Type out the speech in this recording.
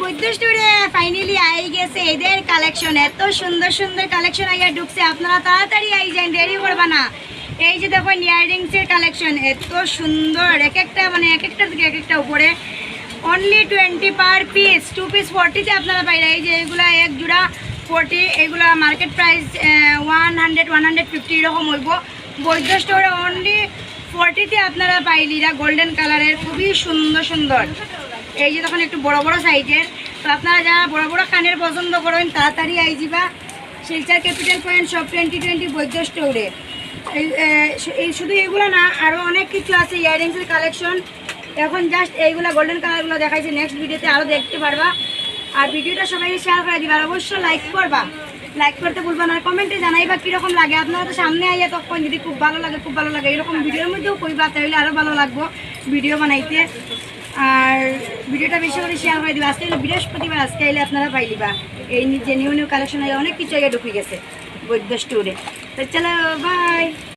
বৈদ্য স্টোরে finally I গেছে এদের কালেকশন। এত সুন্দর সুন্দর কালেকশন আইয়া ঢুকছে, আপনারা তাড়াতাড়ি আই যান, দেরি করবা না। এই যে দেখো ইয়াররিংসের কালেকশন এত সুন্দর, এক একটা মানে এক একটা থেকে এক একটা উপরে। অনলি 20 পার পিস, 2 পিস 40-তে আপনারা পাইরা। এই যে এগুলা এক জোড়া 40, এগুলা মার্কেট প্রাইস 100-150 এরকম হইব। বৈদ্য স্টোরে অনলি 40-তে আপনারা পাইলিরা গোল্ডেন কালারের, খুবই সুন্দর সুন্দর। এই যে তখন একটু বড় বড় সাইজের, তো আপনারা যারা বড় বড় কানের পছন্দ করেন তাড়াতাড়ি আইজিবা শিলচর ক্যাপিটাল পয়েন্ট সব 2020 বৈদ্য স্টোরে। এই শুধু এগুলো না, আরও অনেক কিছু আছে ইয়াররিংসের কালেকশন। এখন জাস্ট এইগুলো গোল্ডেন কালারগুলো দেখাইছে, নেক্সট ভিডিওতে আরও দেখতে পারবা। আর ভিডিওটা সবাই শেয়ার করে দিবা, আর অবশ্যই লাইক করবা, লাইক করতে ভুলবা না। কমেন্টে জানাইবা কীরকম লাগে। আপনারা তো সামনে আইয়া তখন যদি খুব ভালো লাগে এরকম ভিডিওর মধ্যেও কইবা, তাহলে আরও ভালো লাগবো ভিডিও বানাইতে। আর ভিডিওটা বেশি করে শেয়ার করে দিবা। আজকে হলো বৃহস্পতিবার, আজকে আইলে আপনারা পাইলিবা এই যে নিউ নিউ কালেকশন আইলে অনেক কিছু আগে ঢুকে গেছে বৈদ্য স্টোরে। তো চলো বাই।